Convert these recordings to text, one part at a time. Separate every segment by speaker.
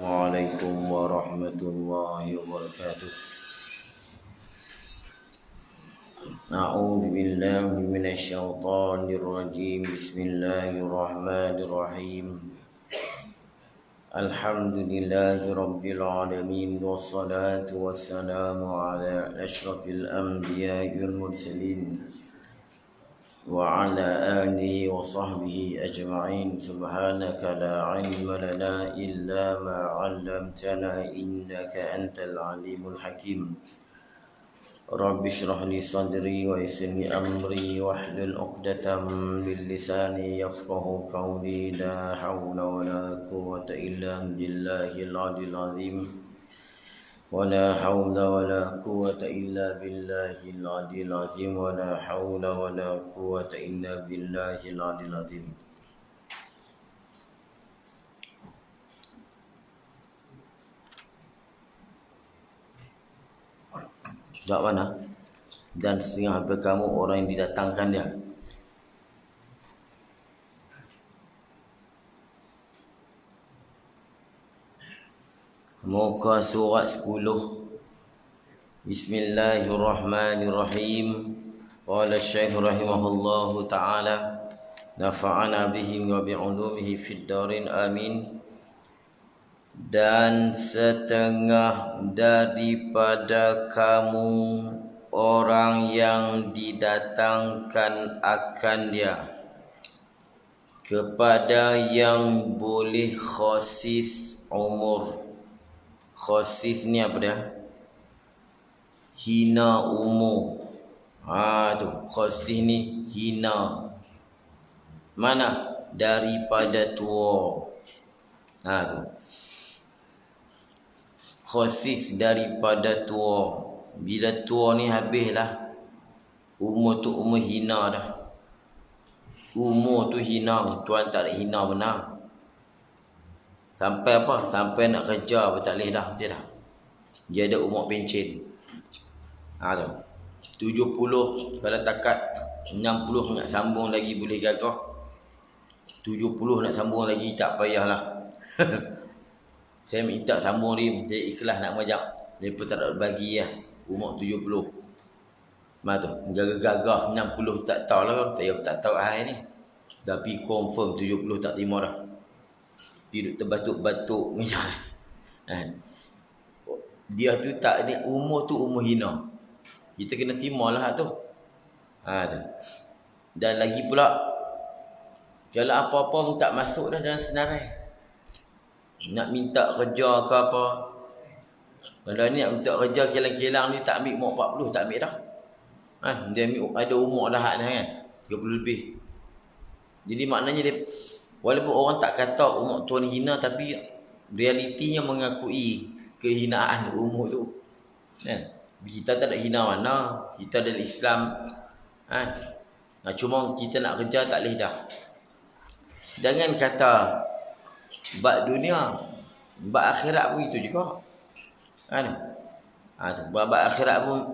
Speaker 1: Assalamualaikum warahmatullahi wabarakatuh. A'udzu billahi minasyaitonir rajim. Bismillahirrahmanirrahim. Alhamdulillahi rabbil alamin wassalatu wassalamu ala asyrafil anbiya'i wal mursalin wa ala alihi wa sahbihi ajma'in. Subhanaka la ilma lana illa ma 'allamtana innaka antal alimul hakim. Rabbi shrah li sadri wa yassir li amri wahlul 'uqdatam min lisani yafqahu qawli. La hawla wa la quwwata illa billahil 'aliyyil 'azim. ولا حول ولا قوة إلا بالله العلي العظيم. ولا حول ولا قوة إلا بالله العلي العظيم. Jawab mana? Dan setengah daripada kamu orang yang didatangkan dia. Muka surat 10. Bismillahirrahmanirrahim. Qala Syekh rahimahullahu ta'ala, nafa'ana bihi wa bi'ulumihi fid darin amin. Dan setengah daripada kamu orang yang didatangkan akan dia kepada yang boleh khasis umur. Khasis ni apa dia? Hina umur. Tu khasis ni hina. Mana? Daripada tua. Tu khasis daripada tua. Bila tua ni habislah, umur tu umur hina dah. Umur tu hina. Tuan tak ada hina benar. Sampai apa? Sampai nak kerja pun tak boleh dah. Betul tak? Dia ada umur pencen. Tu 70. Kalau takat 60 nak sambung lagi boleh gagah. 70 nak sambung lagi tak payahlah. Saya minta sambung ni. Dia ikhlas nak majak. Mereka tak ada bagi lah. Umur 70. Tu jaga gagah 60 tak tahu lah. Saya tak tahu hari ni. Tapi confirm 70 tak terima dah. Duduk terbatuk-batuk macam dia tu tak ada umur tu umur hina. Kita kena terima lah tu. Dan lagi pula, kalau apa-apa pun tak masuk dah dalam senarai. Nak minta kerja ke apa, kalau ni nak minta kerja kilang-kilang ni tak ambil umur 40, tak ambil dah. Dia ambil ada umur dah kan, 30 lebih. Jadi maknanya dia, walaupun orang tak kata umur tua ni hina, tapi realitinya mengakui kehinaan umur tu. Kan? Kita tak ada hina mana, kita dari Islam. Cuma kita nak kerja tak boleh dah. Jangan kata bab dunia, bab akhirat pun itu juga. Bab akhirat pun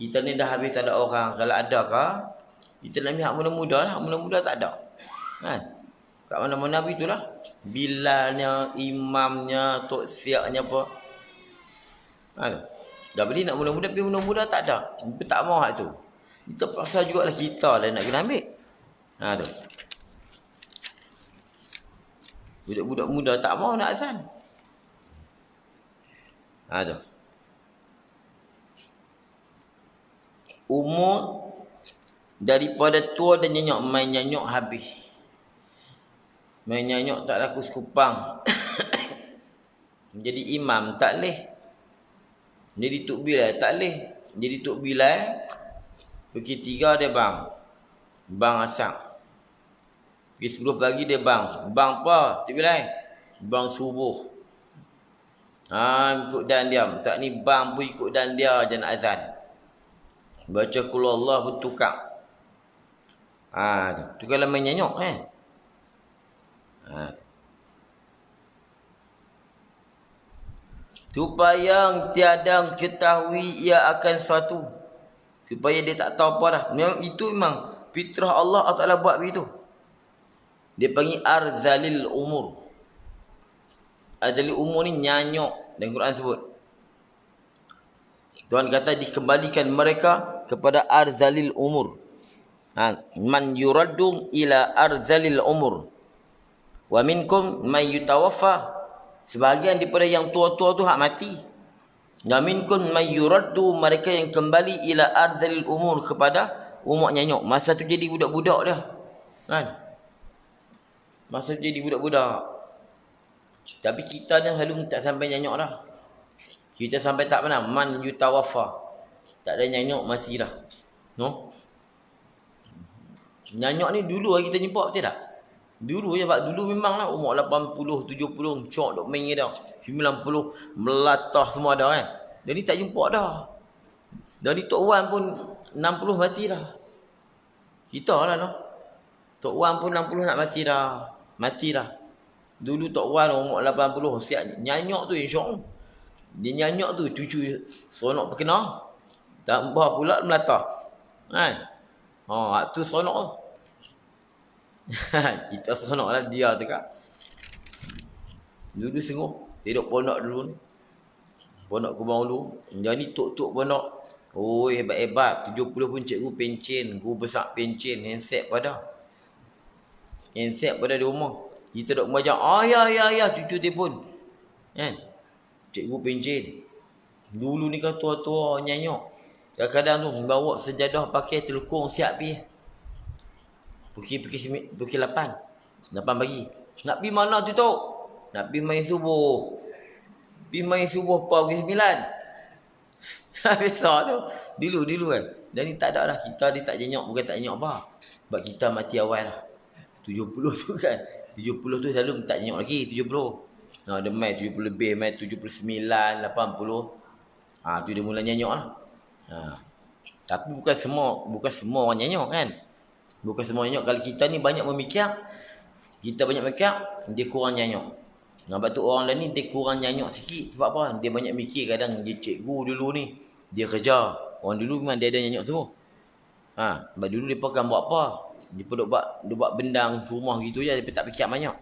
Speaker 1: kita ni dah habis tak ada orang. Kalau ada ke, kita nak ambil hak muda-muda lah. Muda-muda tak ada. Kat mana-mana begitulah. Bilalnya, imamnya, tok siaknya apa. Dah beli nak muda-muda, tapi muda-muda tak ada. Kita tak mau hak tu. Kita paksa jugalah kita lah nak kena ambil. Tu. Budak-budak muda tak mau nak azan. Tu. Umur daripada tua dan nyenyok, main nyenyok habis. Main nyenyok tak laku sekupang. Jadi imam tak leh. Jadi Tok Bilal tak leh. Jadi Tok Bilal pukul 3 dia bang. Bang asap. Pukul 10 pagi dia bang. Bang apa Tok Bilal? Bang subuh. Ikut dan diam. Tak ni bang pun ikut dan dia je nak azan. Baca qul Allah pun tukar. Tu kalau main nyenyok kan. Supaya tiada ketahui ia akan suatu. Supaya dia tak tahu apa dah. Memang itu memang fitrah Allah Ta'ala buat begitu. Dia panggil arzalil umur. Arzalil umur ni nyanyok dan Quran sebut. Tuhan kata dikembalikan mereka kepada arzalil umur. Man yuraddu ila arzalil umur. Wa minkum man yutawaffa. Sebahagian daripada yang tua-tua tu hak mati. Wa minkum man yuraddu, mereka yang kembali ila arzalil umur, kepada umur nyanyok. Masa tu jadi budak-budak dah. Kan? Masa tu jadi budak-budak. Tapi kita ni selalu tak sampai nyanyok dah. Kita sampai tak pernah. Man yutawaffa. Tak ada nyanyok, mati dah. No? Nyanyok ni dulu kita jumpa, betul tak? Dulu je, sebab dulu memanglah umur 80, 70, cok duk main dah. 90, melatah semua dah kan. Dan ni tak jumpa dah. Dan ni Tok Wan pun 60 mati dah. Kita lah no. Tok Wan pun 60 nak mati dah. Mati dah. Dulu Tok Wan umur 80, siap nyanyok tu insya-Allah. Dia nyanyok tu cucu seronok berkenal. Tambah pula melatah. Kan? Tu seronok tu. Kita seronok lah dia tu kan. Dulu sengguh. Tidur pondok dulu ni. Pondok Kubang Ulu. Jadi tok-tok pondok. Oh hebat-hebat. 70 pun cikgu pencen. Guru besar pencen. Handset pada. Handset pada di rumah. Kita duk mengajar. Ya. Cucu telefon. Kan? Cikgu pencen. Dulu ni kan tua-tua nyanyok. Kadang-kadang tu bawa sejadah pakai telekong siap pergi. Pukul 8 pagi. Nak pergi mana tu Tok? Nak pergi main subuh. Pergi main subuh pukul 9. Biasa tu. Dulu kan. Dan ni tak ada dah. Kita dia tak jenyok. Bukan tak jenyok apa. Sebab kita mati awal lah. 70 tu kan. 70 tu selalu tak jenyok lagi. 70. Dia main 70 lebih. Main 79, 80. Tu dia mula nyenyok lah. Tapi bukan semua orang nyenyok kan. Bukan semua nyenyok. Kalau kita ni banyak memikir, dia kurang nyenyok. Sebab tu orang lain ni dia kurang nyenyok sikit. Sebab apa? Dia banyak mikir. Kadang dia cikgu dulu ni, dia kerja. Orang dulu memang dia ada nyenyok semua. Sebab dulu dia kan buat apa? Dia duk buat bendang rumah gitu je. Dia tak fikir banyak.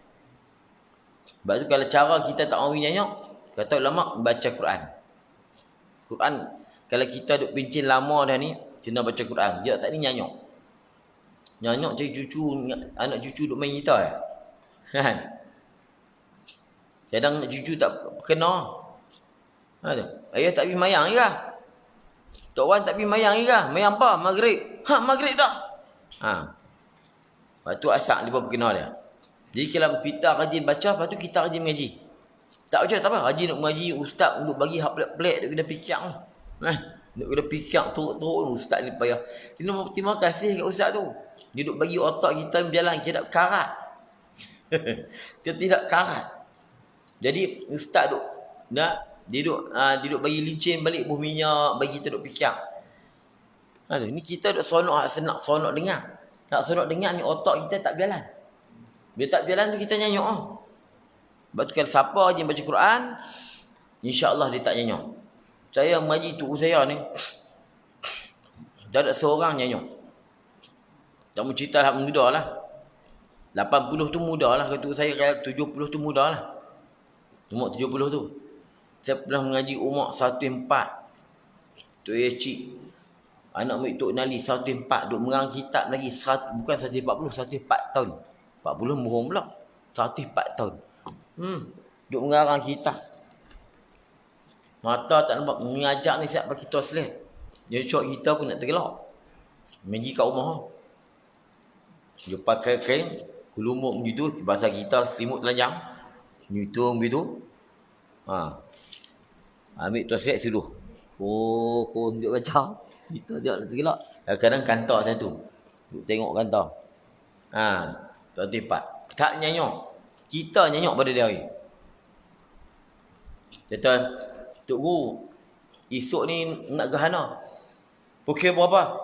Speaker 1: Sebab tu kalau cara kita tak mahu nyenyok, kata ulama, baca Quran. Quran, kalau kita duk pencin lama dah ni, kena baca Quran. Dia tak ni nyanyok. Nyanyok cari cucu, anak cucu duk main gitar kan. Kadang anak cucu tak kena. Ayah tak pergi mayang ke? Tok Wan tak pergi mayang ke? Mayang apa? Maghrib. Maghrib dah. Lepas tu asak dia berkena dia. Jadi kalau kita rajin baca, lepas tu kita rajin mengaji. Tak baca tak apa. Rajin nak mengaji, ustaz untuk bagi hak pelik-pelik, dia kena fikir. Dia kena fikir teruk-teruk, ustaz ni payah. Terima kasih kat ustaz tu. Dia duk bagi otak kita berjalan, kita karat. Kita tidak karat. Jadi ustaz duk dia duk bagi lincin balik buah minyak, bagi kita duk fikir. Ni kita duk sonok senak sonok dengar. Nak sonok dengar ni otak kita tak berjalan. Bila tak berjalan tu kita nyanyok. Sebab tu kalau siapa rajin baca Quran, insya-Allah dia tak nyanyok. Saya mengaji tu saya ni, tak ada seorang nyanyok. Tak mau cerita lah muda lah. 80 tu muda lah. Kata saya 70 tu muda lah. Umur 70 tu. Saya pernah mengaji umur 14. Tu cik. Anak murid Tok Nali 14. Duk mengarang kitab lagi. Bukan 140, 104 tahun. 40 bohong pula. 104 tahun. Duk mengarang kitab. Mata tak nampak. Mengajak ni siap pakai toslet. Jadi cok kita pun nak tergelak. Pergi kat rumah. Dia pakai kain. Kulumuk begitu. Bahasa kita selimut telanjang. Nyutung begitu. Ambil toslet suruh. Tunjuk baca. Kita dia nak tergelak. Kadang kantor satu. Duk tengok kantor. 24. Tak nyanyok. Kita nyanyok pada dia hari. Kata, Tok Guru, esok ni nak gerhana. Pukul berapa?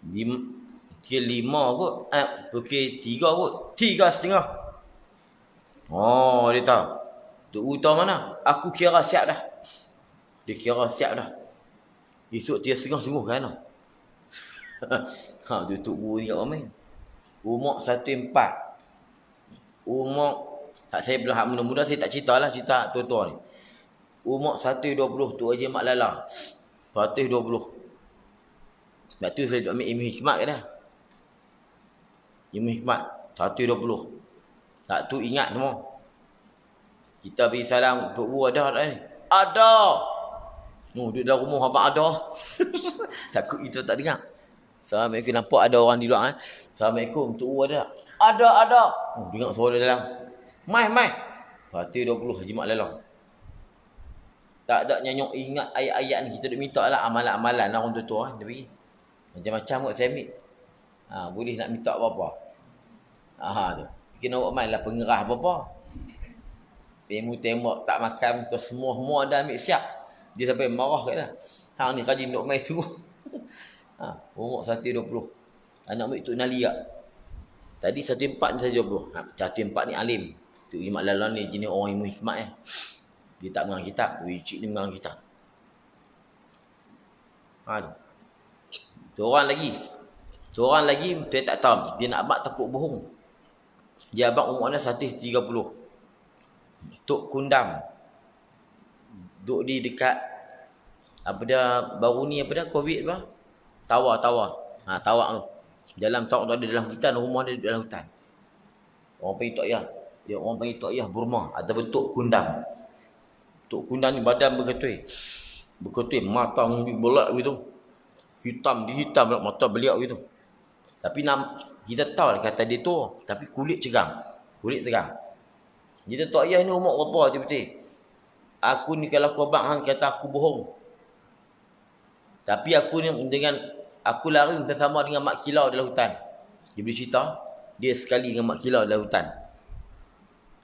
Speaker 1: Pukul 5 kot. Pukul 3 kot. 3:30. Dia tahu. Tok Guru tahu mana? Aku kira siap dah. Dia kira siap dah. Esok 3:30 sungguh gerhana. Dia Tok Guru ni kat ramai. Umur 14. Umur Tak, saya belum hak muda-muda saya tak cerita lah, cerita tua-tua ni. Umur 120 tu Haji Mak Lala. 120. Sebab tu saya ambil ilmu hikmat ke dah. Ilmu hikmat 120. Tak tu ingat semua. Kita pergi salam, Tok Guru ada tak ni? Ada. Duduk dalam rumah abang ada. Takut kita tak dengar. Assalamualaikum, nampak ada orang di luar. Assalamualaikum, Tok Guru ada tak? Ada. Dengar suara dalam. Mai. 120 Haji Mak Lalang. Tak ada nyanyuk ingat ayat-ayat ni. Kita duk minta lah amalan-amalan lah orang tua-tua. Dia pergi. Macam-macam kot saya ambil. Boleh nak minta apa-apa. Tu. Kena buat main lah pengerah apa-apa. Tembak tak makan tu semua dah ambil siap. Dia sampai marah kat dah. Hang ni kaji nak main suruh. Umur 120. Anak ambil Tok Nali tak? Tadi 104 ni 120. 104 ni alim. Tok Mak Lalang ni jenis orang ilmu hikmat Dia tak mengang kitab. Cik ni mengang kitab. Tu orang lagi. Saya tak tahu. Dia nak abang takut bohong. Dia abang umurnya 130. Tok Kundam. Duk di dekat apa dah baru ni apa dah Covid apa? Tawar. Tawar tu. Dalam tawar tu ada dalam hutan, rumah dia dalam hutan. Orang panggil Tok Yah. Orang panggil Tok Yah Burma ataupun Tok Kundam. Tok Kundam ni badan berketui. Mata belak gitu. Hitam mata beliau gitu. Tapi kita tahu lah kata dia tu, tapi kulit tegang. Kita Tok Yah ni umur berapa betul-betul? Aku ni kalau kau abang hang kata aku bohong. Tapi aku ni dengan aku lari bersama dengan Mak Kilau dalam hutan. Dia boleh cerita, dia sekali dengan Mak Kilau dalam hutan.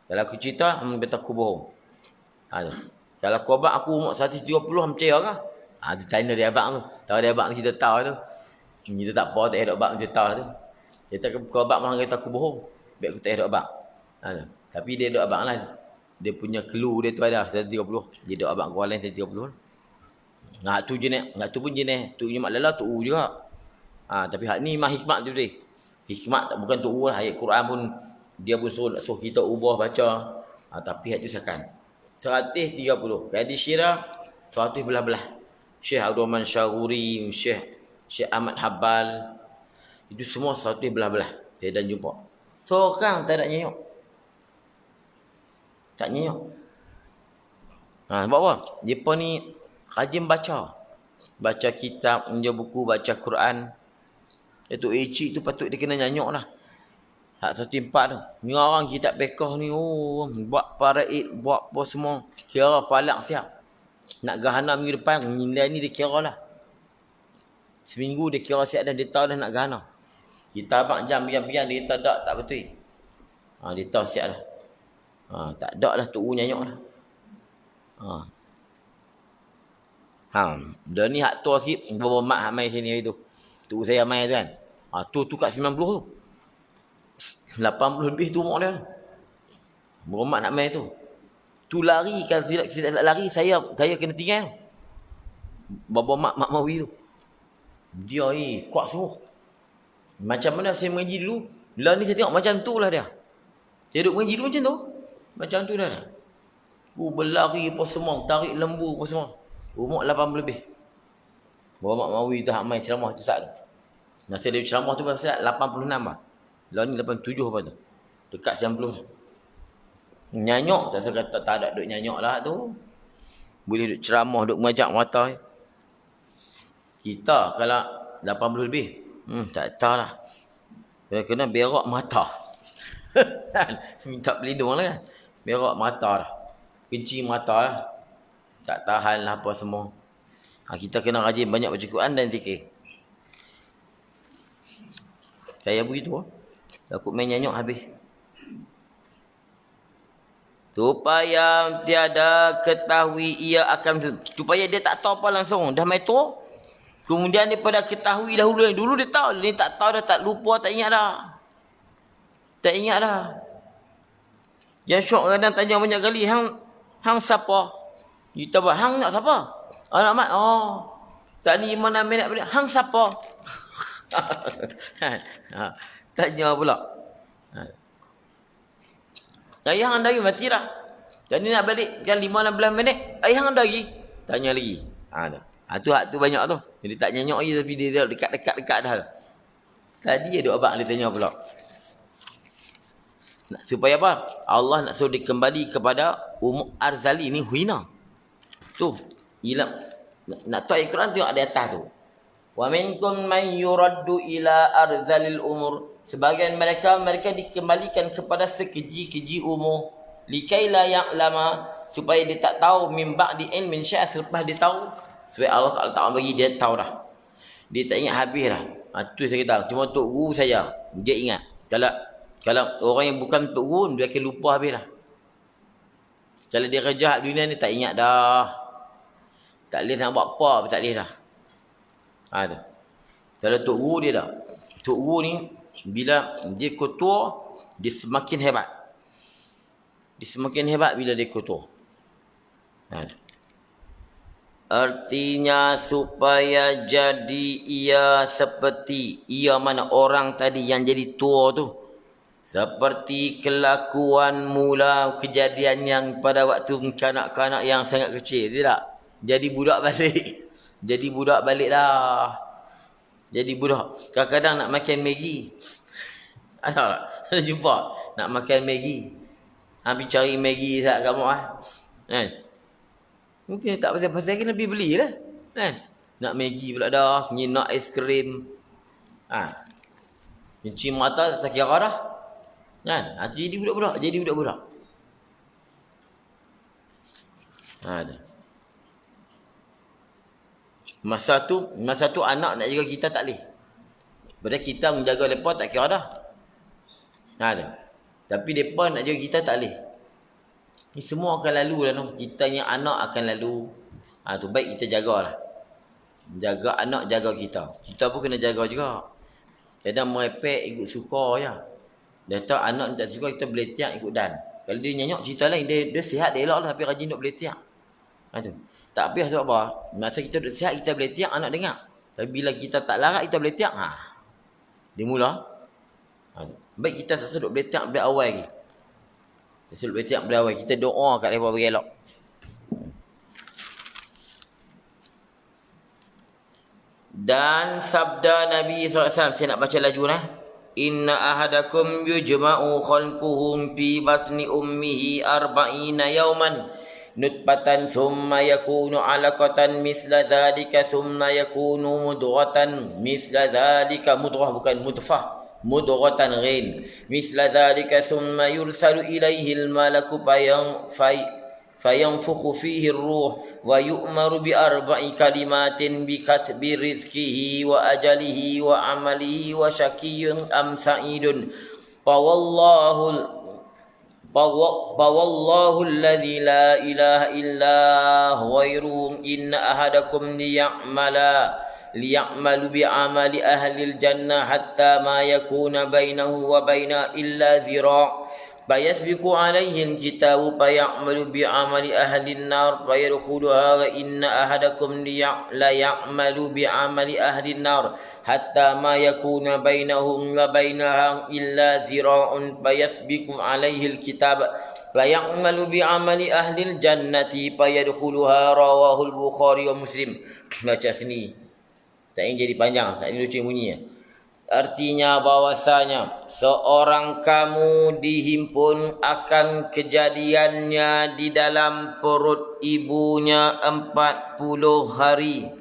Speaker 1: Kalau aku cerita, hang kata aku bohong. Kalau kau abang aku umur 130 hang percaya kah? Dia tanya dia abang tu. Tahu dia abang kita tahu tu. Kita tak apa, tak ada abang kita tahu tu. Dia tak kau abang hang kata aku bohong. Biar aku tak ada abang. Tapi dia ada abang lah. Dia punya clue dia tu ada 130. Dia ada abang kau lain 130. Tu jenis, tu pun jenis. Tu Mak Lala tu juga. Tapi hak ni mah hikmat tu dia. Hikmat tak bukan tu lah. Ayat Quran pun dia pun suruh kita ubah baca. Tapi hak tu sakan. 130. Hadis Syirah 100 belah-belah. Syekh Abdul Rahman Syaruri, Syekh Ahmad Habal. Itu semua 100 belah-belah. Saya dah jumpa. Seorang tak ada nyanyuk. Tak nyanyuk. Sebab apa? Mereka ni rajin baca. Baca kitab, menjual buku, baca Quran. Itu Ecik tu patut dia kena nyanyuk lah. Hak 104 tu. Ni orang kitab bekah ni, buat paraid, buat apa semua. Kira palak siap. Nak gahana minggu depan, nilai ni dia kira lah. Seminggu dia kira siap dah, dia tahu dah nak gahana. Kita abang jam biar-biar, dia kata tak betul. Dia tahu siap dah. Tak ada lah tu nyanyuk lah. Dah ni hak tua sikit, bawa mak hak mai sini tu. Tu saya mai tu kan. Tu kat 90 tu. 80 lebih tu umur dia. Bawa mak nak mai tu. Tu lari, kalau tidak lari, saya kena tinggal. Bawa mak Mawi tu. Dia kuat semua. Macam mana saya mengaji dulu, lah ni saya tengok macam tu lah dia. Saya duduk mengaji dulu macam tu. Macam tu dah. Berlari apa semua, tarik lembu apa semua. Umur 80 lebih. Bawa mak Mawi tu hak main ceramah tu saat tu. Nasi dia ceramah tu pasal 86 lah. Lah ni 87 apa tu. Dekat 90. Nyanyuk, tak saya kata tak ada duk nyanyuk lah tu. Boleh duk ceramah, duk mengajak mata. Kita kalau 80 lebih, tak tahu lah. Kena berak mata. Minta pelindung lah kan. Berak mata lah. Kencing mata lah. Tak tahan lah apa semua. Kita kena rajin banyak baca Quran dan zikir. Saya begitu. Takut main nyanyuk habis. Supaya tiada ketahui ia akan, supaya dia tak tahu apa langsung. Dah main tu. Kemudian dia pada ketahui dahulu. Dulu dia tahu. Dia tak tahu dah, tak lupa, tak ingat dah. Tak ingat dah. Yang syok kadang tanya banyak kali. Hang siapa? Kita buat, hang nak siapa? Anak mat. Tak ni 5-6 minit. Hang siapa? Tanya pula. Ayah anda lagi mati dah. Jadi nak balik kan 5-16 minit. Ayah anda lagi. Tanya lagi. Tu banyak tu. Jadi tak nyanyok lagi tapi dia dekat dah. Tadi ada abang dia tanya pula. Supaya apa? Allah nak suruh dia kembali kepada Ummu Arzali ni hina. Tu. Hilang. Nak tahu ayat Quran tengok ada atas tu. Wa minkum man yuraddu ila arzalil umur. Sebagian mereka dikembalikan kepada sekeji-keji umur. Likai la ya'lama, supaya dia tak tahu min ba'di ilmin syai', selepas dia tahu. Supaya Allah Ta'ala tak bagi dia tahu dah. Dia tak ingat habis dah. Tu saya kata, cuma Tok Guru saja dia ingat. Kalau orang yang bukan Tok Guru, dia akan lupa habis dah. Kalau dia kerja dunia ni tak ingat dah. Tak boleh nak buat apa, tak boleh dah. Tu. Kalau Tok Guru dia dah. Tok Guru ni bila dia kotor, dia semakin hebat. Dia semakin hebat bila dia kotor. Artinya supaya jadi ia seperti ia mana orang tadi yang jadi tua tu. Seperti kelakuan mula kejadian yang pada waktu kanak-kanak yang sangat kecil. Tidak? Jadi budak balik. Jadi budak balik dah. Jadi budak. Kadang-kadang nak makan Maggi. Ada tak? Ada jumpa? Nak makan Maggi. Habis cari Maggi tak kamu kan? Mungkin tak pasal-pasal kan lebih belilah. Kan? Nak Maggi pula dah. Nak aiskrim. Kunci mata tak kira dah. Kan? Jadi budak-budak. Masa tu anak nak jaga kita tak boleh. Padahal kita menjaga mereka tak kira dah. Tapi mereka nak jaga kita tak boleh. Ni semua akan lalu lah. Kita yang anak akan lalu. Tu baik kita jagalah. Jaga anak, jaga kita. Kita pun kena jaga juga. Kadang merepek ikut suka je. Dia tahu anak tak suka, kita boleh tiak ikut dan. Kalau dia nyanyok cerita lain, dia sihat, dia elok lah. Tapi rajin duk boleh tiak. Tu. Tak habis sebab apa? Masa kita duduk sihat, kita boleh tiak, anak dengar. Tapi bila kita tak larat, kita boleh tiak. Dia mula. Baik kita sasa duduk boleh tiak dari awal lagi. Sasa duduk boleh tiak dari awal. Kita doa kat mereka bagi elok. Dan sabda Nabi SAW, saya nak baca laju lah. Inna ahadakum yujma'u khalquhum fi batni ummihi arba'ina yawman. Nutfatan summa yakunu alaqatan misla zalika summa yakunu mudghatan misla zalika, mudghah bukan mudfah, mudghatan ghain misla zalika summa yursalu ilaihi al-malaku fayanfukhu fihi ar-ruh wa yu'maru bi arba'i kalimatin bi katbi rizqihi wa ajalihi wa amalihi wa syaqiyyun am sa'idun. Fawallahu alladhi la ilaha illa ghairuhu inna ahadakum liya'malu bi'amali ahlil jannah hatta ma yakuna bainahu wa baina illa zira' fayasbiqu alayhi al-kitabu faya'malu bi'amali ahlin nar fayadkhuluha wa inna ahadakum la ya'malu bi'amali ahlin nar hatta ma yakuna bainahum wa bainaha illa zira'un fayasbiqu alayhi al-kitab faya'malu bi'amali ahlil jannati fayadkhuluha. Rawahu al-Bukhari wa Muslim. Baca sini. Tak ingin jadi panjang, tak ingin lucu bunyi ya. Artinya bahwasanya seorang kamu dihimpun akan kejadiannya di dalam perut ibunya 40 hari.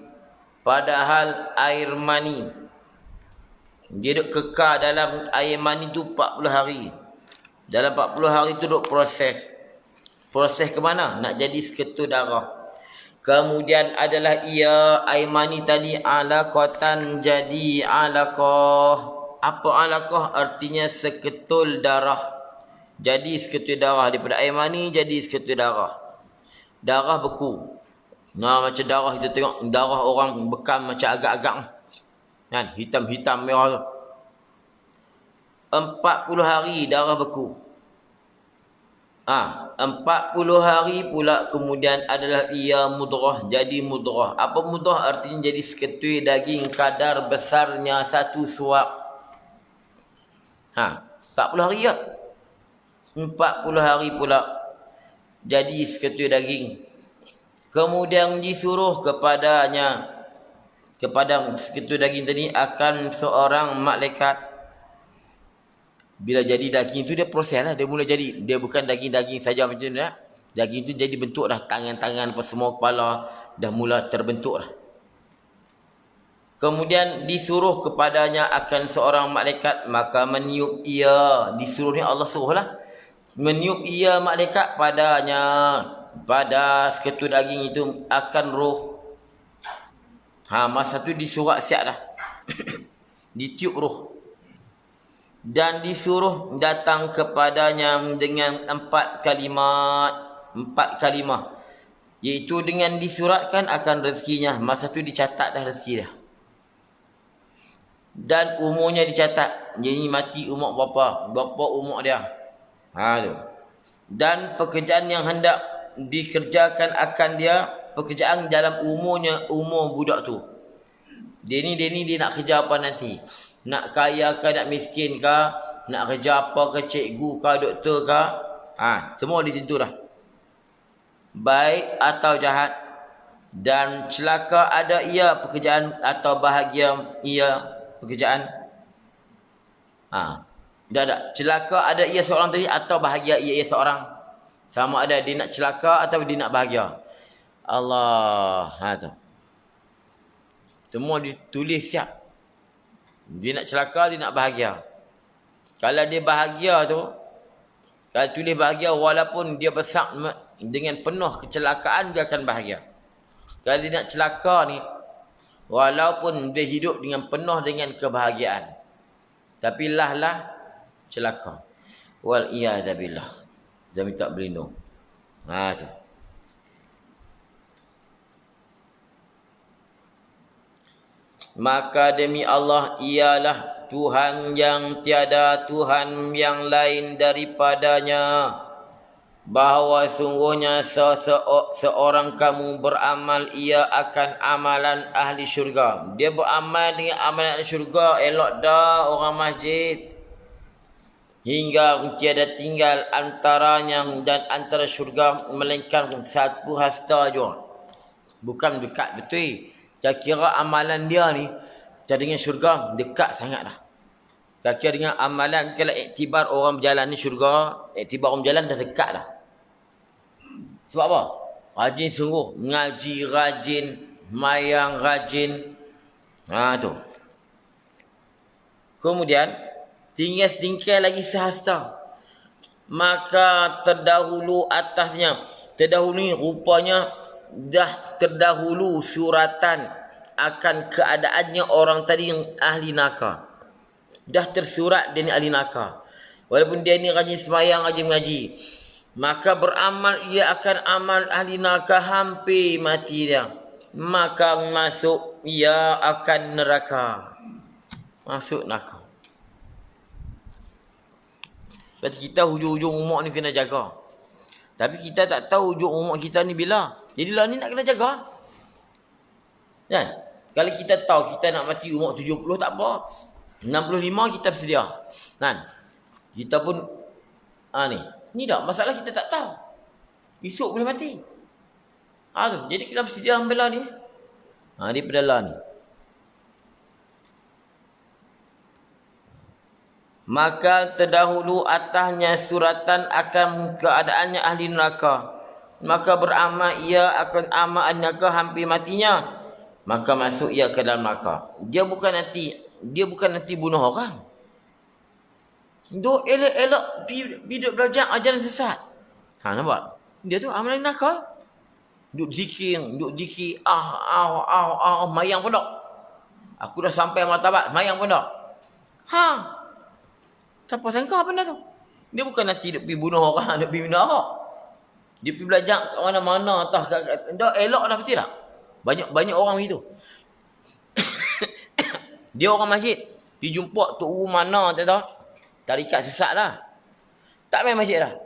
Speaker 1: Padahal air mani, dia duduk kekal dalam air mani tu 40 hari. Dalam 40 hari tu duduk proses. Proses ke mana? Nak jadi seketul darah. Kemudian adalah ia air mani tadi alaqatan jadi alaqah. Apa alaqah? Artinya seketul darah. Jadi seketul darah. Daripada air mani jadi seketul darah. Darah beku. Macam darah kita tengok darah orang bekam macam agak-agak kan, hitam-hitam merah tu. 40 hari darah beku. 40 hari pula kemudian adalah ia mudrah, jadi mudrah. Apa mudrah? Artinya jadi seketui daging kadar besarnya satu suap. 40 hari ya. 40 hari pula jadi seketul daging. Kemudian disuruh kepada seketul daging tadi akan seorang malaikat. Bila jadi daging tu dia proses lah, dia mula jadi. Dia bukan daging-daging saja macam tu dah. Daging tu jadi bentuk dah, tangan-tangan apa semua, kepala dah mula terbentuk dah. Kemudian disuruh kepadanya akan seorang malaikat, maka meniup ia. Disuruh ni Allah suruh lah. Meniup ia malaikat padanya, pada seketul daging itu akan roh. Masa tu disurat siap dah. Ditiup roh. Dan disuruh datang kepadanya dengan 4 kalimah. Iaitu dengan disuratkan akan rezekinya. Masa tu dicatat dah rezeki dah. Dan umurnya dicatat. Jadi mati umur berapa umur dia. Tu. Dan pekerjaan yang hendak dikerjakan akan dia, pekerjaan dalam umur budak tu. Dia ni nak kerja apa nanti? Nak kaya ke, nak miskin ke, nak kerja apa ke, cikgu ke, doktor ke? Semua ditentu dah. Baik atau jahat. Dan celaka ada ia pekerjaan atau bahagia ia pekerjaan. Dah. Celaka ada ia seorang tadi atau bahagia ia seorang. Sama ada dia nak celaka atau dia nak bahagia. Allah. Tu. Semua ditulis siap. Dia nak celaka, dia nak bahagia. Kalau dia bahagia tu, kalau tulis bahagia walaupun dia besar dengan penuh kecelakaan, dia akan bahagia. Kalau dia nak celaka ni, walaupun dia hidup dengan penuh dengan kebahagiaan, tapi lah celaka. Wal iyazabillah. Saya minta berlindung. Tu. Maka demi Allah ialah Tuhan yang tiada Tuhan yang lain daripadanya, bahawa sungguhnya seorang kamu beramal ia akan amalan ahli syurga. Dia beramal dengan amalan ahli syurga, elok dah orang masjid. Hingga tiada tinggal antaranya dan antara syurga melainkan satu hasta jua. Bukan dekat betul. Saya kira amalan dia ni dengan syurga dekat sangat dah. Saya kira dengan amalan, kalau iktibar orang berjalan ni syurga, iktibar orang berjalan dah dekat dah. Sebab apa? Rajin sungguh. Ngaji rajin, mayang rajin. Tu. Kemudian tinggal sedingkai lagi sehasta. Maka terdahulu atasnya. Terdahulu ni rupanya dah terdahulu suratan akan keadaannya orang tadi yang ahli neraka. Dah tersurat dia ni ahli neraka. Walaupun dia ni rajin sembahyang, rajin mengaji, maka beramal ia akan amal ahli neraka hampir mati dia. Maka masuk ia akan neraka. Masuk neraka. Berarti kita hujung-hujung umur ni kena jaga. Tapi kita tak tahu hujung umur kita ni bila. Jadilah ni nak kena jaga. Kan? Kalau kita tahu kita nak mati umur 70 tak apa. 65 kita bersedia. Kan? Kita pun ni dah masalah kita tak tahu. Esok boleh mati. Tu. Jadi kita bersedia ambil lah ni. Daripada lah ni. Maka terdahulu atasnya suratan akan keadaannya ahli neraka. Maka beramal ia akan amal neraka hampir matinya. Maka masuk ia ke dalam neraka. Dia bukan nanti bunuh orang. Duk elok-elok hidup belajar ajaran sesat. Nampak? Dia tu amalan neraka. Duk zikir, mayang pun tak. Aku dah sampai martabat, mayang pun tak. Siapa sangka benda tu? Dia bukan nanti dia pergi bunuh orang, dia pergi minum arak. Dia pergi belajar kat mana-mana, dah elok dah, betul tak? Banyak orang begitu. Dia orang masjid, pergi jumpa Tok Guru mana, tak tahu. Tarikat sesat lah. Tak main masjid dah.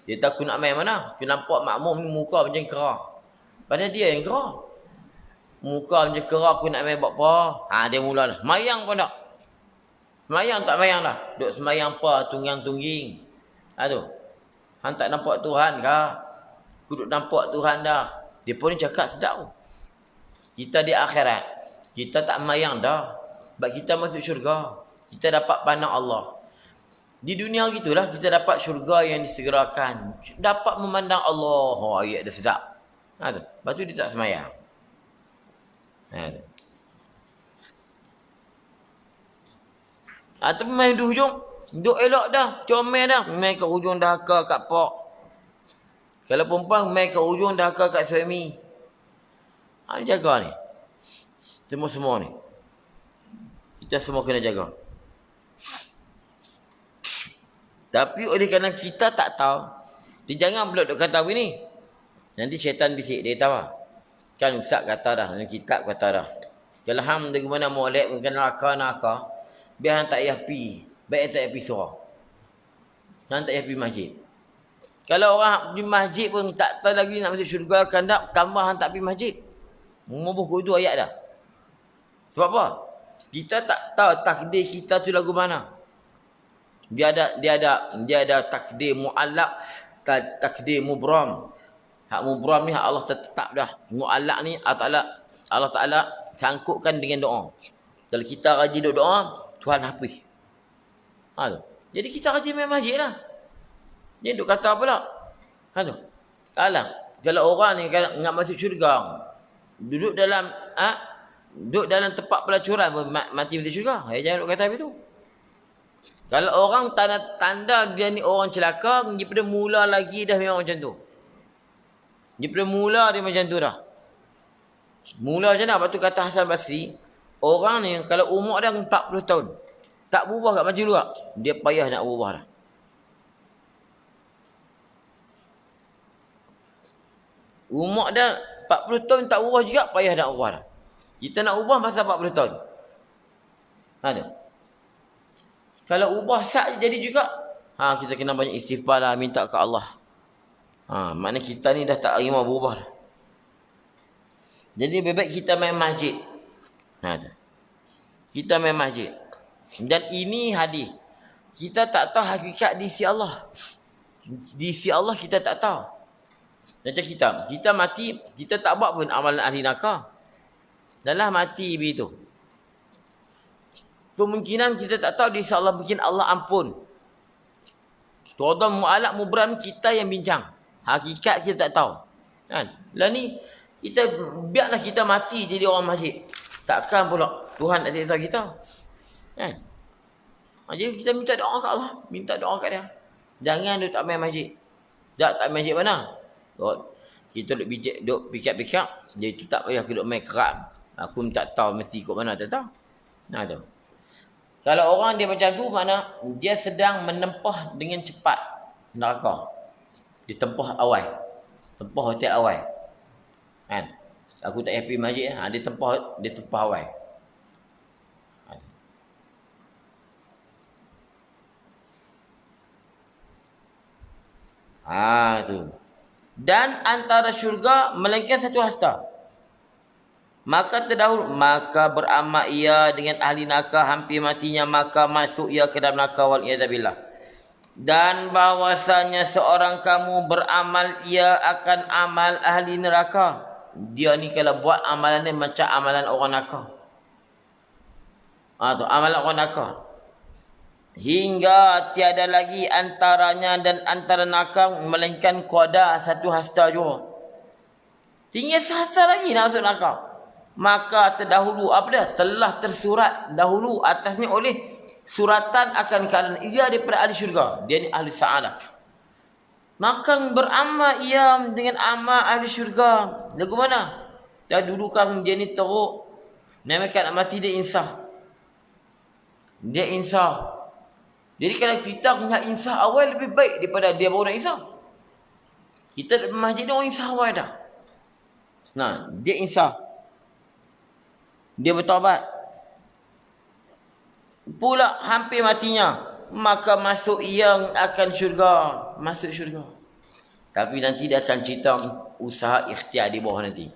Speaker 1: Dia takut nak main mana? Dia nampak makmum ni muka macam kera. Padahal dia yang kera. Muka macam kera, aku nak main buat apa? Dia mula dah. Mayang pun tak. Semayang tak mayang dah. Duk semayang apa? Tunggang-tungging. Aduh. Hang tak nampak Tuhan ke? Kuduk nampak Tuhan dah. Dia pun cakap sedap. Kita di akhirat. Kita tak mayang dah. Sebab kita masuk syurga. Kita dapat pandang Allah. Di dunia gitulah kita dapat syurga yang disegerakan. Dapat memandang Allah. Oh, ayat dia sedap. Aduh. Lepas tu dia tak semayang. Aduh. Tapi main di hujung. Duk elok dah. Comel dah. Main kat hujung dah ke kat pak. Kalau perempuan main kat hujung dah ke kat suami. Jaga ni. Semua ni. Kita semua kena jaga. Tapi oleh kerana kita tak tahu. Dia jangan pula duk kata begini. Nanti syaitan bisik. Dia tahu lah. Kan Ustaz kata dah. Kitab kata dah. Kalau hang dari mana molek. Mungkin neraka. Biar hang tak payah pi. Baik tak payah pi surah. Hang tak payah pi masjid. Kalau orang di masjid pun tak tahu lagi nak masuk syurga. Kandak tambah hang tak pi masjid. Buku itu ayat dah. Sebab apa? Kita tak tahu takdir kita tu lagu mana. Dia ada takdir mu'allaq, takdir mubram. Hak mubram ni hak Allah tetap dah. Mu'allaq ni Allah Taala sangkutkan dengan doa. Kalau kita rajin doa, Tuhan hafiz. Tu. Jadi kita rajin main masjid lah. Dia duk kata pula. Tu. Alah, kalau orang ni nak masuk syurga, duduk dalam tempat pelacuran mati syurga. Jangan duk kata begitu. Kalau orang tanda dia ni orang celaka, daripada mula lagi dah memang macam tu. Daripada mula dia macam tu dah. Mula macam mana? Lepas tu kata Hasan Basri, orang ni kalau umur dia 40 tahun, tak berubah kat maju juga, dia payah nak berubah dah. Umur dia 40 tahun tak ubah juga, payah nak ubah dah. Kita nak ubah masa 40 tahun. Ada. Kalau ubah sat jadi juga, kita kena banyak istighfar lah, minta ke Allah. Maknanya kita ni dah tak terima berubah dah. Jadi lebih baik kita main masjid. Kita main masjid. Dan ini hadis. Kita tak tahu hakikat di sisi Allah. Di sisi Allah kita tak tahu. Macam kita mati, kita tak buat pun amalan ahli neraka. Dahlah mati begitu. Kemungkinan kita tak tahu di sisi Allah, mungkin Allah ampun. Tuan-tuan mu'alak mubram kita yang bincang. Hakikat kita tak tahu. Kan? Lah ni biarlah kita mati jadi orang masjid. Takkan pula Tuhan nak siksa kita. Kan? Jadi kita minta doa kat Allah. Minta doa kat dia. Jangan dia tak main masjid. Tak masjid mana? Kita duk pikir-pikir. Dia itu tak payah duk main kerap. Aku tak tahu mesti ikut mana. Tak tahu. Tu. Kalau orang dia macam tu, mana dia sedang menempah dengan cepat neraka. Dia tempah awal. Tempah hotel awal. Kan? Aku tak payah pergi masjid. Dia tempah awal. Tu. Dan antara syurga melainkan satu hasta. Maka beramal ia dengan ahli neraka hampir matinya, maka masuk ia ke dalam neraka wal iyazabillah. Dan bahwasanya seorang kamu beramal ia akan amal ahli neraka. Dia ni kalau buat amalan ni macam amalan orang neraka. Tu amalan orang neraka. Hingga tiada lagi antaranya dan antara neraka melainkan qada, satu hasta jua. Tinggal sehasta lagi nak masuk neraka. Maka terdahulu telah tersurat dahulu atasnya oleh suratan akan keadaan ia daripada ahli syurga. Dia ni ahli sa'adah. Maka beramal ia dengan amal ahli syurga. Lagu mana? Dah dulu kan dia ni teruk. Mereka nak mati dia insaf. Dia insaf. Jadi kalau kita nak insaf awal lebih baik daripada dia baru nak insaf. Kita di masjid dia orang insaf awal dah. Dia insaf. Dia bertaubat. Pula hampir matinya, maka masuk ia akan syurga. Masuk syurga. Tapi nanti dia akan cerita usaha ikhtiar di bawah nanti.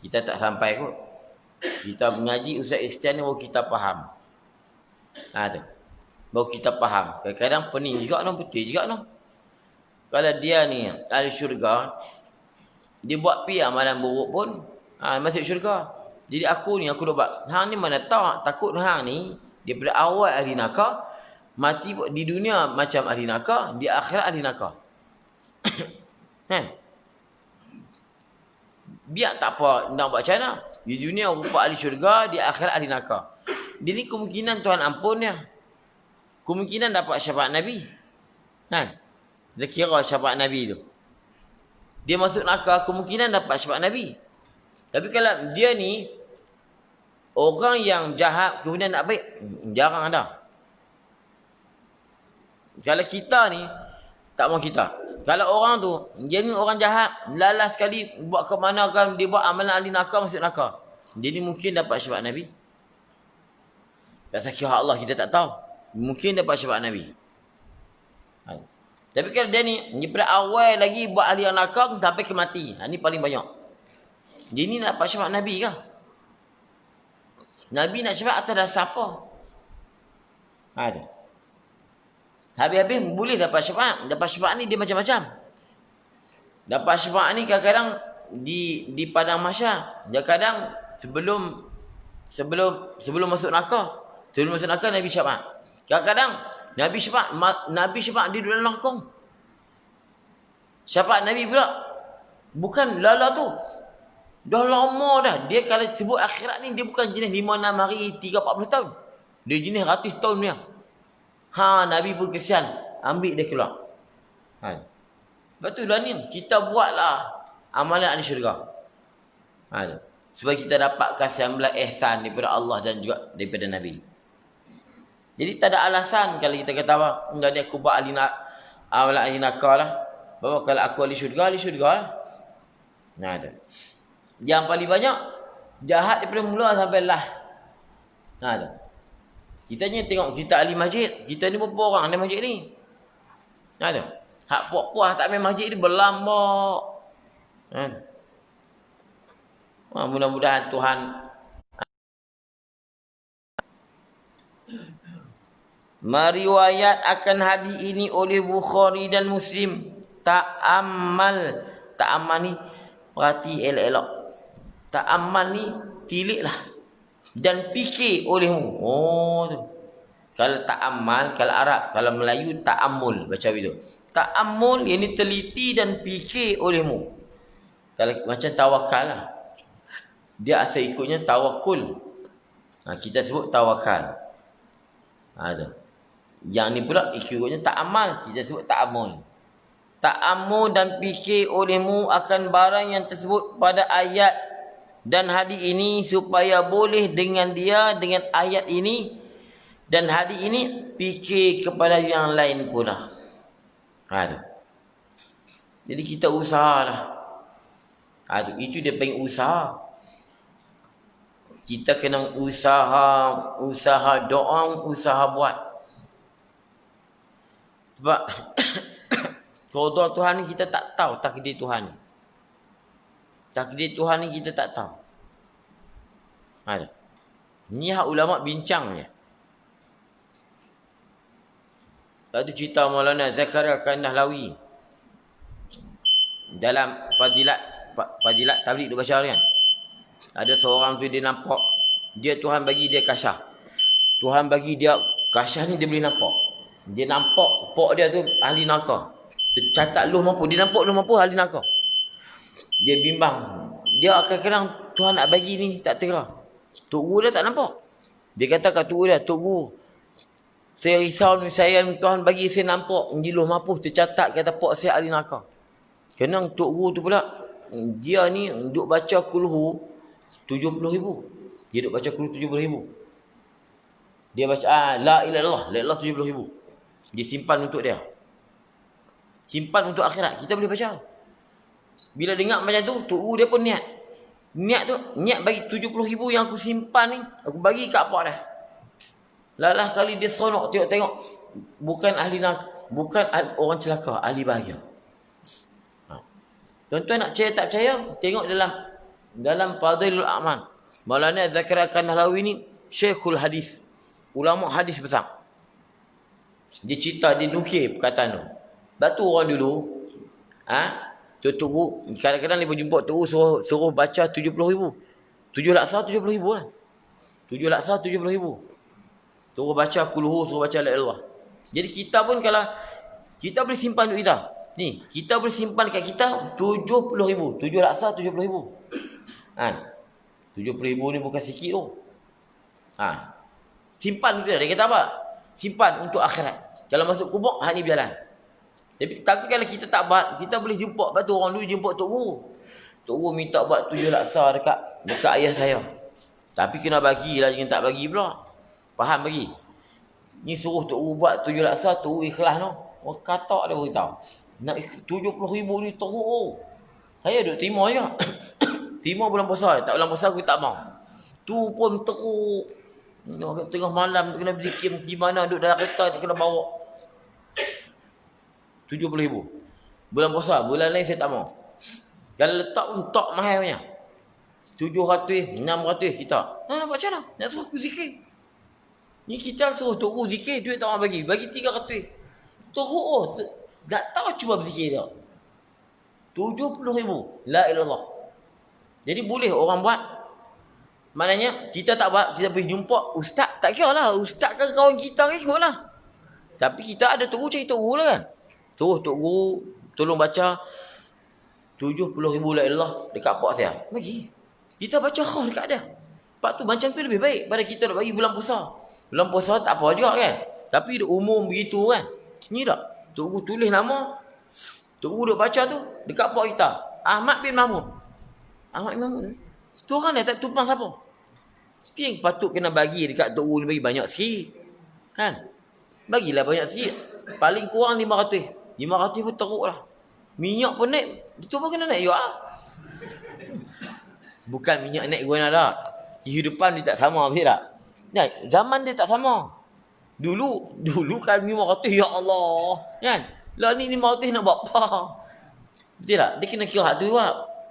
Speaker 1: Kita tak sampai kot. Kita mengaji usaha ikhtiar ni baru kita faham. Tu. Baru kita faham. Kadang-kadang pening juga betul juga kalau dia ni ahli syurga, dia buat pi amalan buruk pun masuk syurga. Jadi aku duk buat. Hang ni mana tahu, takut hang ni daripada awal ahli neraka, mati di dunia macam ahli neraka, di akhirat ahli neraka. Kan? Biar tak apa nak buat macam mana. Di dunia rupa ahli syurga, di akhirat ahli neraka. Dia ni kemungkinan Tuhan ampun dia. Kemungkinan dapat syafaat Nabi. Kan? Dia kira syafaat Nabi tu. Dia masuk neraka, kemungkinan dapat syafaat Nabi. Tapi kalau dia ni orang yang jahat kemudian nak baik, jarang ada. Kalau kita ni tak mau kita. Kalau orang tu, dia ni orang jahat, lalas sekali buat ke mana kan, dia buat amalan ahli neraka masuk neraka. Dia ni mungkin dapat syafaat Nabi. Pasal kira Allah kita tak tahu. Mungkin dapat syafaat Nabi. Tapi kalau dia ni daripada awal lagi buat ahli neraka sampai ke mati. Ni paling banyak. Dia ni nak dapat syafaat Nabi ke? Nabi nak syafaat atas dasar apa? Habis-habis boleh dapat syafaat. Dapat syafaat ni dia macam-macam. Dapat syafaat ni kadang-kadang di padang mahsyar. Kadang-kadang sebelum masuk neraka. Sebelum masuk neraka Nabi syafaat. Kadang-kadang Nabi syafaat di dalam neraka. Syafaat Nabi pula bukan lala tu. Dah lama dah. Dia kalau sebut akhirat ni, dia bukan jenis 5-6 hari, 3-40 tahun. Dia jenis ratus tahun dia. Nabi pun kesian. Ambil dia keluar. Lepas tu lah ni, kita buatlah amalan ahli syurga. Supaya kita dapatkan semblah ihsan daripada Allah dan juga daripada Nabi. Jadi tak ada alasan kalau kita kata apa, enggak dia aku buat amalan ahli neraka lah. Bahawa kalau aku ahli syurga lah. Ada. Yang paling banyak jahat daripada mula sampai lah. Ada. Kita ni tengok kita ahli masjid. Kita ni berapa orang ahli masjid ni? Ada. Hak puas-puas tak main masjid ni berlambak. Mudah-mudahan Tuhan meriwayat akan hadis ini oleh Bukhari dan Muslim. Ta'ammal ni perhati elok-elok. Ta'ammal ni tiliklah dan fikir olehmu. Tu. Kalau ta'ammal, kalau Arab, kalau Melayu ta'ammul baca begitu. Ta'ammul ini teliti dan fikir olehmu. Kalau macam tawakal lah. Dia asal ikutnya tawakul. Kita sebut tawakal. Ada. Yang ni pula ikutnya ta'ammal, kita sebut ta'ammul. Ta'ammul dan fikir olehmu akan barang yang tersebut pada ayat dan hadis ini supaya boleh dengan ayat ini dan hadis ini fikir kepada yang lain pula. Jadi kita usahalah. Itu dia panggil usaha. Kita kena usaha doa, usaha buat. Sebab qada Tuhan ni kita tak tahu takdir Tuhan ni. Takdir Tuhan ni kita tak tahu. Ni hak ulama bincang je. Lepas tu cerita Maulana Zakaria Kandahlawi dalam Fadilat Tabligh tu baca kan. Ada seorang tu dia nampak, dia Tuhan bagi dia kasyaf. Tuhan bagi dia kasyaf ni dia boleh nampak. Dia nampak pok dia tu ahli neraka. Tercatat luh mampu, dia nampak luh mampu ahli neraka. Dia bimbang. Dia akan kadang Tuhan nak bagi ni tak tera. Tok guru dia tak nampak. Dia kata kat tok guru dia, tok guru, saya risau ni, saya Tuhan bagi saya nampak luh mampu tercatat kata pok saya ahli neraka. Kenang tok guru tu pula, dia ni duk baca kulhu 70,000. Dia duk baca kulhu 70,000. Dia baca la ilaha illallah 70,000. Dia simpan untuk dia. Simpan untuk akhirat. Kita boleh baca. Bila dengar macam tu, tok guru dia pun niat. Niat bagi 70,000 yang aku simpan ni, aku bagi kat apa dah. Lalah kali dia seronok tengok. Bukan orang celaka, ahli bahagia. Tuan-tuan nak percaya tak percaya, tengok dalam Fadailul A'mal. Maulana Zakaria Kandahlawi ni Syekhul Hadis. Ulama hadis besar. Dia cerita, dia nukir perkataan tu. Sebab tu orang dulu, Tok Guru, kadang-kadang dia berjumpa Tok Guru suruh baca 70,000. 7 laksa 70,000 lah. 7 laksa 70,000. Suruh baca kulhu, suruh baca la ilallah. Jadi kita pun kalau kita boleh simpan duit kita. Ni, kita boleh simpan dekat kita 70,000. 7 laksa 70,000. 70,000 ni bukan sikit tu. Simpan duit dia kata apa? Simpan untuk akhirat. Kalau masuk kubur, hak ni berjalan. Tapi kalau kita tak buat, kita boleh jumpa. Lepas tu orang dulu jumpa Tok Guru. Tok Guru minta buat 7 laksa dekat ayah saya. Tapi kena bagilah, jangan tak bagi pula. Faham bagi? Ni suruh Tok Guru buat 7 laksa, Tok Guru ikhlas no. Orang kata dia beritahu. Nak 70,000 ni Tok Guru. Saya duk terima je. Terima bulan puasa. Tak bulan puasa aku tak mau. Tu pun teruk. Tengah malam kena berzikir gimana duduk dalam kereta kena bawa 70,000. Bulan puasa, bulan lain saya tak mau. Kalau letak pun tak mahal punya. 700, 600 kita. Buat macam mana? Nak suruh aku zikir. Ni kita suruh Tok Guru zikir, duit tak orang bagi. Bagi 300. Teruk. Tak tahu cuba berzikir dia. 70,000. La ilallah. Jadi boleh orang buat. Maknanya kita tak buat, kita pergi jumpa ustaz, tak kira lah. Ustaz kan kawan kita ikut lah. Tapi kita ada Tok Guru, cari Tok Guru lah kan. Suruh Tok Guru tolong baca 70,000 la ilallah dekat pak saya. Bagi. Kita baca khah dekat dia. Pak tu macam tu lebih baik pada kita nak bagi bulan puasa. Bulan puasa tak apa juga kan. Tapi dia umum begitu kan. Ni tak. Tok Guru tulis nama. Tok Guru duk baca tu dekat pak kita. Ahmad bin Mahmud. Ahmad bin Mahmud. Tu orang dia tak tumpang siapa. Yang patut kena bagi dekat Tok Guru ni bagi banyak sikit. Kan? Bagilah banyak sikit. Paling kurang 500. 500 pun teruk lah. Minyak pun naik. Itu pun kena naik juga lah. Bukan minyak naik guna dah. Kehidupan dia tak sama, betul tak? Nah, zaman dia tak sama. Dulu kan 500, ya Allah. Kan? Lah ni 500 nak buat apa? Betul tak? Dia kena kira hak tu juga.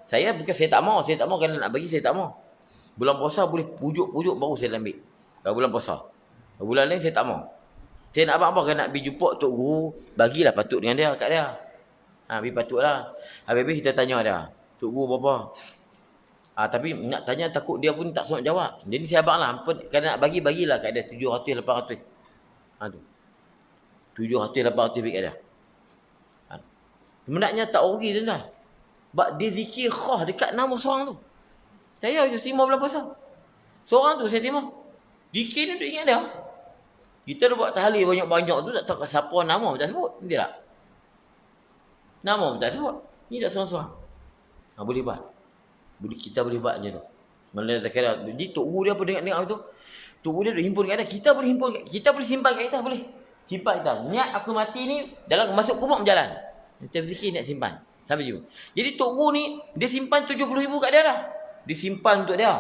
Speaker 1: Saya tak mau kalau nak bagi saya tak mau. Bulan puasa boleh pujuk-pujuk baru saya ambil. Kalau bulan puasa. Kalau bulan lain saya tak mau. Saya nak apa-apa kalau nak pergi jumpa Tok Guru, bagilah patut dengan dia kat dia. Pergi patutlah. Habis kita tanya dia, Tok Guru berapa? Tapi nak tanya takut dia pun tak sempat jawab. Jadi saya abanglah, kalau nak bagilah kat dia 700 800. Tu. 700 800 bagi kat dia. Sebenarnya tak rugi tuan-tuan. Sebab dia zikir khah dekat nama seorang tu. Saya je terima bulan puasa. Seorang tu saya terima. Zikir ni duk ingat dia. Kita dah buat tahlil banyak-banyak tu tak tahu siapa nama pun tak sebut. Betul tak? Nama pun tak sebut. Ni tak seorang-seorang. Boleh buat. Kita boleh buat macam tu. Maulana Zakaria. Jadi Tok Guru dia apa dengar tu. Tok Guru dia duk himpun kat dia. Kita boleh himpun. Kita boleh simpan kat kita. Boleh. Simpan kita. Niat aku mati ni dalam masuk kubur berjalan. Macam zikir niat simpan. Sampai jumpa. Jadi Tok Guru ni dia simpan 70,000 kat dia dah. Dia simpan untuk dia.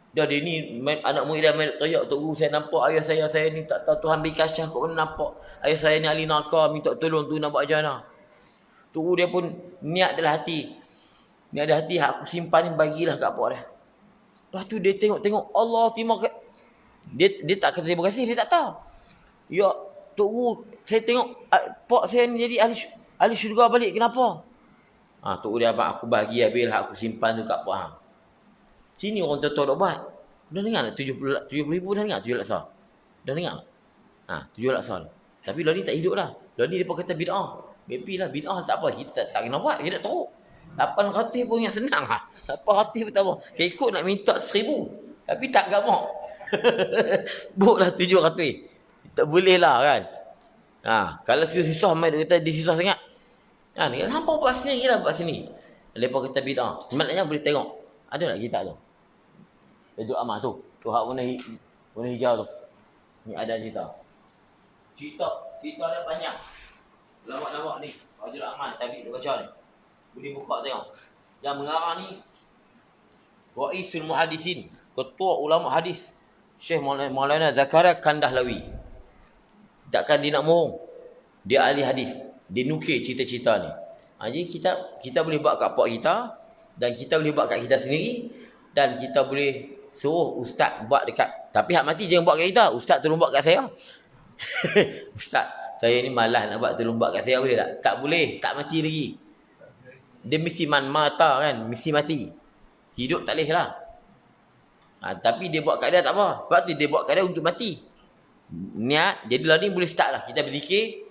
Speaker 1: Dia ni anak murid dia main teriak, Tok Guru saya nampak ayah saya ni tak tahu Tuhan beri kasyah kok mana nampak. Ayah saya ni ahli neraka minta tolong tu nak buat macam mana. Tok Guru dia pun niat dalam hati. Niat dalam hati aku simpan ni bagilah kat pak dia. Lepas tu dia tengok Allah terima dia tak kata terima kasih, dia tak tahu. Ya Tok Guru saya tengok pak saya ni jadi ahli syurga balik, kenapa? Tok Guru dia abang aku bagi habis aku simpan tu kat pak hang. Sini orang tua nak buat. Dah dengar tak 70,000 dah dengar 7 laksa. Dah dengar. 7 laksa. Tapi lah ni tak hidup lah. Lah ni depa kata bid'ah. Happy lah bid'ah tak apa. Kita tak kena buat, kita tak teruk. 800 pun yang senang lah. 800 pun tak apa. Kita ikut nak minta 1,000. Tapi tak gamak. Buklah 700. Tak boleh lah kan. Kalau susah mai dia kata dia susah sangat. Ni kan hampa buat sini lah buat sini. Depa kata bid'ah. Maknanya boleh tengok. Ada tak kita tu? Duduk amal tu. Tu hak warna hijau tu. Ni ada cerita. Cerita dia banyak. Lawak-lawak ni. Fajrul Amal tadi dia baca ni. Boleh buka tengok. Yang mengarang ni Ra'isul Muhaddisin, ketua ulama hadis, Syekh Maulana Zakaria Kandahlawi. Takkan dia nak mohong. Dia ahli hadis. Dia nukil cerita-cerita ni. Jadi kita boleh buat kat pak kita dan kita boleh buat kat kita sendiri dan kita boleh suruh ustaz buat dekat. Tapi hak mati jangan buat kat kita. Ustaz tolong buat kat saya. Ustaz, saya ni malas nak buat, tolong buat kat saya boleh tak? Tak boleh, tak mati lagi. dia mesti mata kan, mesti mati. Hidup tak boleh lah. Tapi dia buat keadaan tak apa. Sebab tu dia buat keadaan untuk mati. Niat, jadilah ni boleh start lah. Kita berzikir,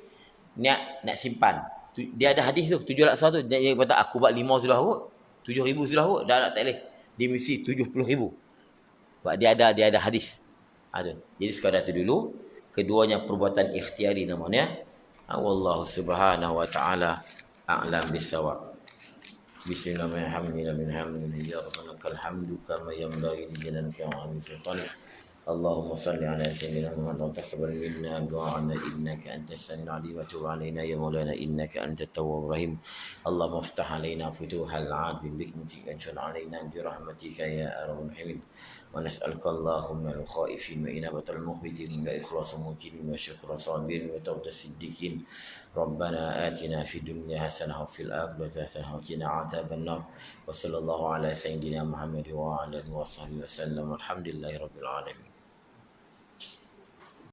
Speaker 1: niat nak simpan. Dia ada hadis tu, 7 laksa tu. Dia kata, aku buat 5 sudah kot. 7,000 sudah kot. Dah tak boleh. Dia mesti 70,000. Sebab dia ada hadis. Jadi sekadar tu dulu. Keduanya perbuatan ikhtiari namanya. Wallahu subhanahu wa ta'ala a'lam bisawab. Bismillahirrahmanirrahim. Ya Rabbana lakal hamdu kama yanbaghi li jalalika wa 'azimi sultanik. Allahumma salli ala sayyidina Muhammad wa taqabbal minna du'ana innaka antas samiul 'alim wa tub 'alaina ya maulana innaka antat tawwabur rahim. Allahumma iftah 'alaina futuhal 'adl bi hikmatika anshur 'alaina bi rahmatika ya arhamar rahimin. Wa nas'aluka Allahumma al-khaifin wa inabatal muhbitin wa ikhlasul mujibin wa syukra sabirin wa tawbas siddiqin. ربنا آتنا في الدنيا حسنة وفي الآخرة حسنة وقنا عذاب النار وصلى الله على سيدنا محمد وعلى آله وصحبه وسلم والحمد لله رب العالمين.